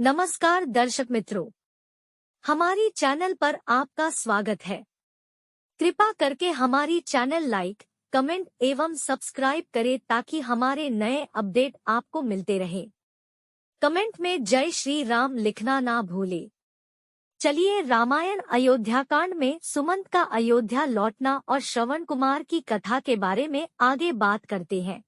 नमस्कार दर्शक मित्रों, हमारी चैनल पर आपका स्वागत है। कृपा करके हमारी चैनल लाइक, कमेंट एवं सब्सक्राइब करें ताकि हमारे नए अपडेट आपको मिलते रहे। कमेंट में जय श्री राम लिखना ना भूले। चलिए रामायण अयोध्याकांड में सुमंत का अयोध्या लौटना और श्रवण कुमार की कथा के बारे में आगे बात करते हैं।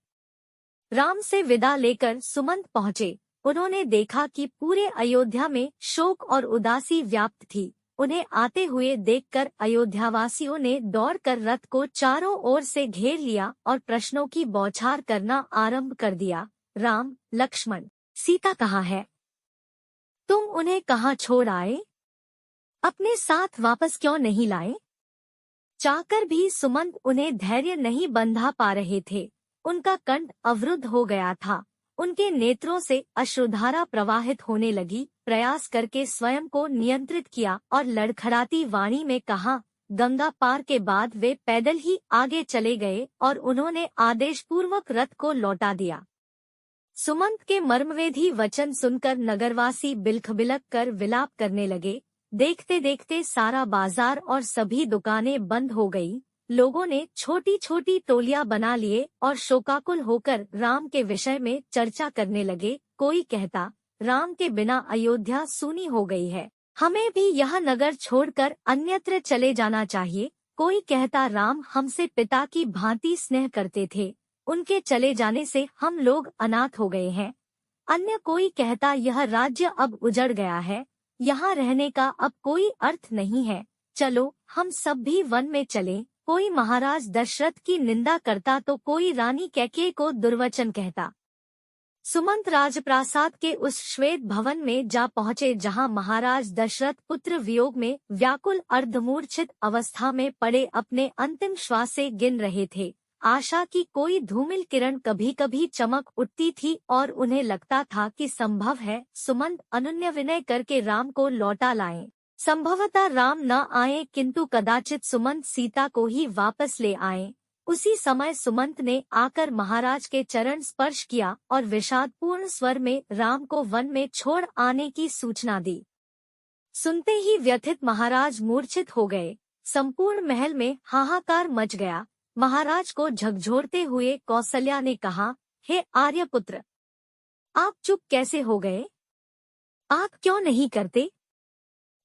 राम से विदा लेकर सुमंत पहुँचे। उन्होंने देखा कि पूरे अयोध्या में शोक और उदासी व्याप्त थी। उन्हें आते हुए देखकर अयोध्यावासियों ने दौड़कर रथ को चारों ओर से घेर लिया और प्रश्नों की बौछार करना आरंभ कर दिया। राम, लक्ष्मण, सीता कहाँ है? तुम उन्हें कहाँ छोड़ आए? अपने साथ वापस क्यों नहीं लाए? चाहकर भी सुमंत उन्हें धैर्य नहीं बंधा पा रहे थे। उनका कंठ अवरुद्ध हो गया था। उनके नेत्रों से अश्रुधारा प्रवाहित होने लगी। प्रयास करके स्वयं को नियंत्रित किया और लड़खड़ाती वाणी में कहा, गंगा पार के बाद वे पैदल ही आगे चले गए और उन्होंने आदेशपूर्वक रथ को लौटा दिया। सुमंत के मर्मवेधी वचन सुनकर नगरवासी बिलख-बिलख कर विलाप करने लगे। देखते देखते सारा बाजार और सभी दुकानें बंद हो गई। लोगों ने छोटी छोटी टोलियां बना लिए और शोकाकुल होकर राम के विषय में चर्चा करने लगे। कोई कहता, राम के बिना अयोध्या सूनी हो गई है, हमें भी यह नगर छोड़कर अन्यत्र चले जाना चाहिए। कोई कहता, राम हमसे पिता की भांति स्नेह करते थे, उनके चले जाने से हम लोग अनाथ हो गए हैं। अन्य कोई कहता, यह राज्य अब उजड़ गया है, यहाँ रहने का अब कोई अर्थ नहीं है, चलो हम सब भी वन में चलें। कोई महाराज दशरथ की निंदा करता तो कोई रानी कैकेयी को दुर्वचन कहता। सुमंत राजप्रासाद के उस श्वेत भवन में जा पहुँचे जहाँ महाराज दशरथ पुत्र वियोग में व्याकुल अर्धमूर्छित अवस्था में पड़े अपने अंतिम श्वास से गिन रहे थे। आशा की कोई धूमिल किरण कभी कभी चमक उठती थी और उन्हें लगता था कि संभव है सुमंत अनन्य विनय करके राम को लौटा लाएं। संभवतः राम न आए किंतु कदाचित सुमंत सीता को ही वापस ले आए। उसी समय सुमंत ने आकर महाराज के चरण स्पर्श किया और विषादपूर्ण स्वर में राम को वन में छोड़ आने की सूचना दी। सुनते ही व्यथित महाराज मूर्छित हो गए। संपूर्ण महल में हाहाकार मच गया। महाराज को झकझोरते हुए कौसल्या ने कहा, हे आर्यपुत्र, आप चुप कैसे हो गए? आप क्यों नहीं करते?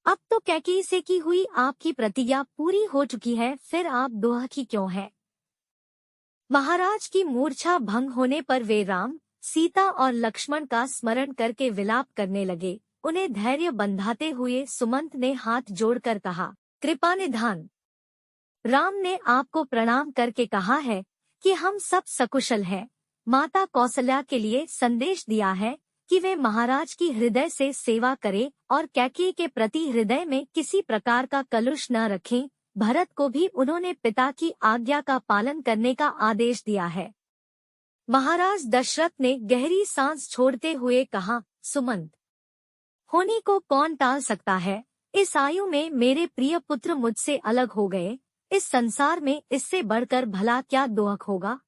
अब तो कैकेयी से की हुई आपकी प्रतिज्ञा पूरी हो चुकी है, फिर आप दुखी क्यों हैं? महाराज की मूर्छा भंग होने पर वे राम, सीता और लक्ष्मण का स्मरण करके विलाप करने लगे। उन्हें धैर्य बंधाते हुए सुमंत ने हाथ जोड़कर कहा, कृपा निधान। राम ने आपको प्रणाम करके कहा है कि हम सब सकुशल हैं। माता कौसल्या के लिए संदेश दिया है कि वे महाराज की हृदय से सेवा करें और कैकेयी के प्रति हृदय में किसी प्रकार का कलुष न रखें। भरत को भी उन्होंने पिता की आज्ञा का पालन करने का आदेश दिया है। महाराज दशरथ ने गहरी सांस छोड़ते हुए कहा, सुमंत, होने को कौन टाल सकता है? इस आयु में मेरे प्रिय पुत्र मुझसे अलग हो गए। इस संसार में इससे बढ़कर भला क्या दुख होगा?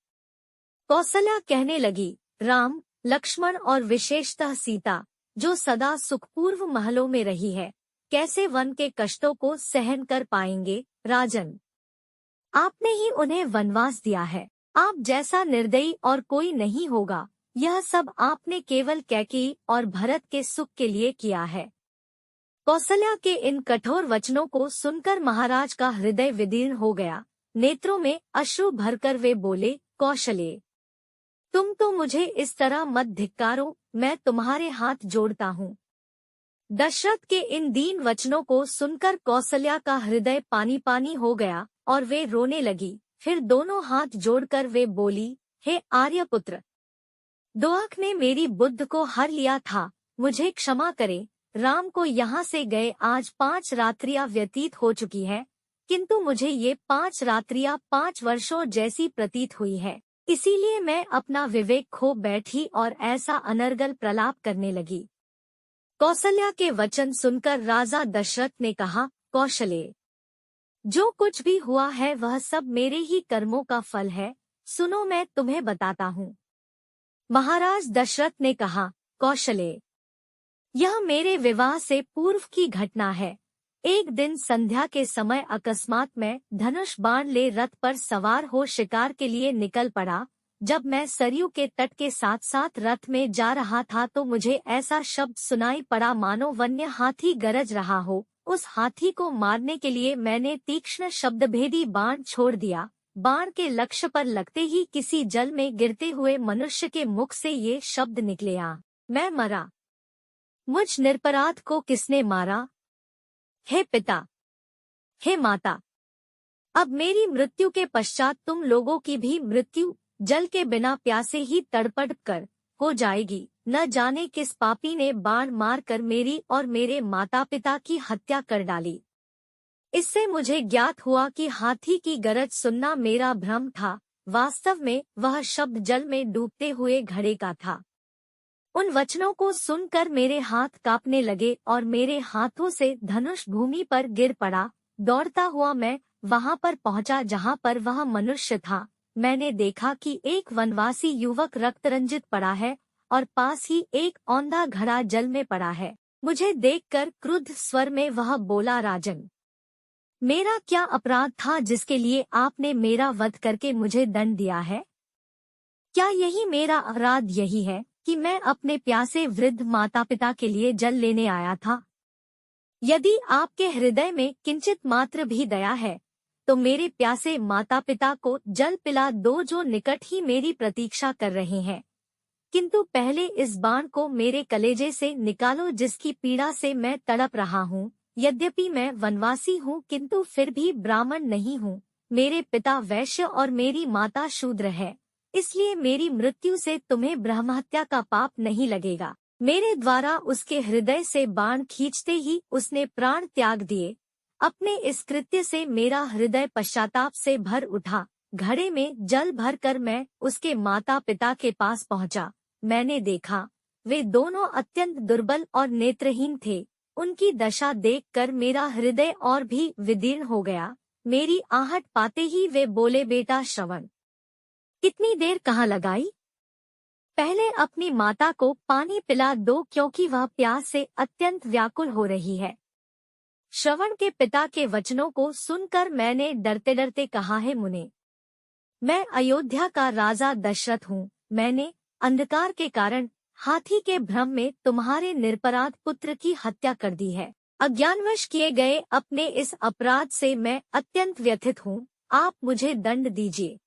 कौसल्या कहने लगी, राम, लक्ष्मण और विशेषतः सीता, जो सदा सुखपूर्व महलों में रही है, कैसे वन के कष्टों को सहन कर पाएंगे? राजन, आपने ही उन्हें वनवास दिया है। आप जैसा निर्दयी और कोई नहीं होगा। यह सब आपने केवल कैकेयी और भरत के सुख के लिए किया है। कौसल्या के इन कठोर वचनों को सुनकर महाराज का हृदय विदीर्ण हो गया। नेत्रों में अश्रु भरकर वे बोले, कौशल्य, तुम तो मुझे इस तरह मत धिक्कारो, मैं तुम्हारे हाथ जोड़ता हूँ। दशरथ के इन दीन वचनों को सुनकर कौसल्या का हृदय पानी पानी हो गया और वे रोने लगी। फिर दोनों हाथ जोड़कर वे बोली, हे आर्यपुत्र, दोहक ने मेरी बुद्ध को हर लिया था, मुझे क्षमा करे। राम को यहाँ से गए आज 5 रात्रियां व्यतीत हो चुकी है, किंतु मुझे ये 5 रात्रियां 5 वर्षों जैसी प्रतीत हुई है। इसीलिए मैं अपना विवेक खो बैठी और ऐसा अनर्गल प्रलाप करने लगी। कौसल्या के वचन सुनकर राजा दशरथ ने कहा, कौशल्य, जो कुछ भी हुआ है वह सब मेरे ही कर्मों का फल है। सुनो, मैं तुम्हें बताता हूँ। महाराज दशरथ ने कहा, कौशल्य, यह मेरे विवाह से पूर्व की घटना है। एक दिन संध्या के समय अकस्मात मैं धनुष बाण ले रथ पर सवार हो शिकार के लिए निकल पड़ा। जब मैं सरयू के तट के साथ साथ रथ में जा रहा था तो मुझे ऐसा शब्द सुनाई पड़ा मानो वन्य हाथी गरज रहा हो। उस हाथी को मारने के लिए मैंने तीक्ष्ण शब्दभेदी बाण छोड़ दिया। बाण के लक्ष्य पर लगते ही किसी जल में गिरते हुए मनुष्य के मुख से ये शब्द निकले, आ मैं मरा। मुझ निरपराध को किसने मारा? हे पिता, हे माता, अब मेरी मृत्यु के पश्चात तुम लोगों की भी मृत्यु जल के बिना प्यासे ही तड़पड़ कर हो जाएगी। न जाने किस पापी ने बाण मारकर मेरी और मेरे माता पिता की हत्या कर डाली। इससे मुझे ज्ञात हुआ कि हाथी की गरज सुनना मेरा भ्रम था। वास्तव में वह शब्द जल में डूबते हुए घड़े का था। उन वचनों को सुनकर मेरे हाथ कांपने लगे और मेरे हाथों से धनुष भूमि पर गिर पड़ा। दौड़ता हुआ मैं वहां पर पहुंचा जहां पर वह मनुष्य था। मैंने देखा कि एक वनवासी युवक रक्तरंजित पड़ा है और पास ही एक औंधा घड़ा जल में पड़ा है। मुझे देखकर क्रुद्ध स्वर में वह बोला, राजन, मेरा क्या अपराध था जिसके लिए आपने मेरा वध करके मुझे दंड दिया है? क्या यही मेरा अपराध यही है कि मैं अपने प्यासे वृद्ध माता पिता के लिए जल लेने आया था? यदि आपके हृदय में किंचित मात्र भी दया है तो मेरे प्यासे माता पिता को जल पिला दो जो निकट ही मेरी प्रतीक्षा कर रहे हैं। किंतु पहले इस बाण को मेरे कलेजे से निकालो जिसकी पीड़ा से मैं तड़प रहा हूँ। यद्यपि मैं वनवासी हूँ किंतु फिर भी ब्राह्मण नहीं हूँ। मेरे पिता वैश्य और मेरी माता शूद्र है, इसलिए मेरी मृत्यु से तुम्हें ब्रह्महत्या का पाप नहीं लगेगा। मेरे द्वारा उसके हृदय से बाण खींचते ही उसने प्राण त्याग दिए। अपने इस कृत्य से मेरा हृदय पश्चाताप से भर उठा। घड़े में जल भरकर मैं उसके माता पिता के पास पहुंचा। मैंने देखा वे दोनों अत्यंत दुर्बल और नेत्रहीन थे। उनकी दशा देखकर मेरा हृदय और भी विदीर्ण हो गया। मेरी आहट पाते ही वे बोले, बेटा श्रवण, इतनी देर कहाँ लगाई? पहले अपनी माता को पानी पिला दो क्योंकि वह प्यास से अत्यंत व्याकुल हो रही है। श्रवण के पिता के वचनों को सुनकर मैंने डरते डरते कहा, है मुने, मैं अयोध्या का राजा दशरथ हूँ। मैंने अंधकार के कारण हाथी के भ्रम में तुम्हारे निरपराध पुत्र की हत्या कर दी है। अज्ञानवश किए गए अपने इस अपराध से मैं अत्यंत व्यथित हूँ। आप मुझे दंड दीजिए।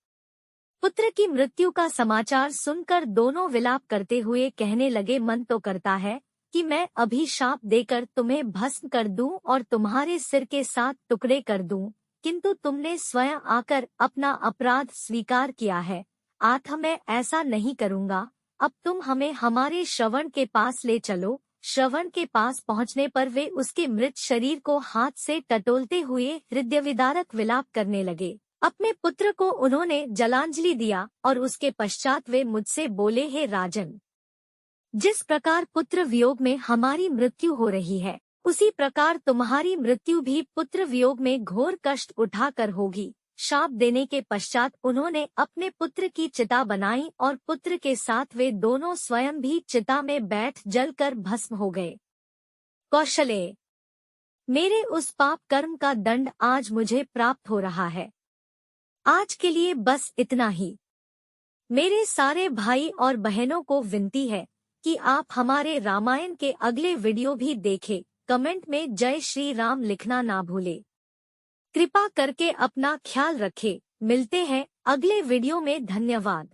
पुत्र की मृत्यु का समाचार सुनकर दोनों विलाप करते हुए कहने लगे, मन तो करता है कि मैं अभी शाप देकर तुम्हें भस्म कर दूं और तुम्हारे सिर के साथ टुकड़े कर दूं, किंतु तुमने स्वयं आकर अपना अपराध स्वीकार किया है। आठ मैं ऐसा नहीं करूंगा। अब तुम हमें हमारे श्रवण के पास ले चलो। श्रवण के पास पहुंचने पर वे उसके मृत शरीर को हाथ से टटोलते हुए हृदयविदारक विलाप करने लगे। अपने पुत्र को उन्होंने जलांजलि दिया और उसके पश्चात वे मुझसे बोले, हे राजन, जिस प्रकार पुत्र वियोग में हमारी मृत्यु हो रही है उसी प्रकार तुम्हारी मृत्यु भी पुत्र वियोग में घोर कष्ट उठाकर होगी। शाप देने के पश्चात उन्होंने अपने पुत्र की चिता बनाई और पुत्र के साथ वे दोनों स्वयं भी चिता में बैठ जलकर भस्म हो गए। कौशले, मेरे उस पाप कर्म का दंड आज मुझे प्राप्त हो रहा है। आज के लिए बस इतना ही। मेरे सारे भाई और बहनों को विनती है कि आप हमारे रामायण के अगले वीडियो भी देखें। कमेंट में जय श्री राम लिखना ना भूले। कृपा करके अपना ख्याल रखें। मिलते हैं अगले वीडियो में। धन्यवाद।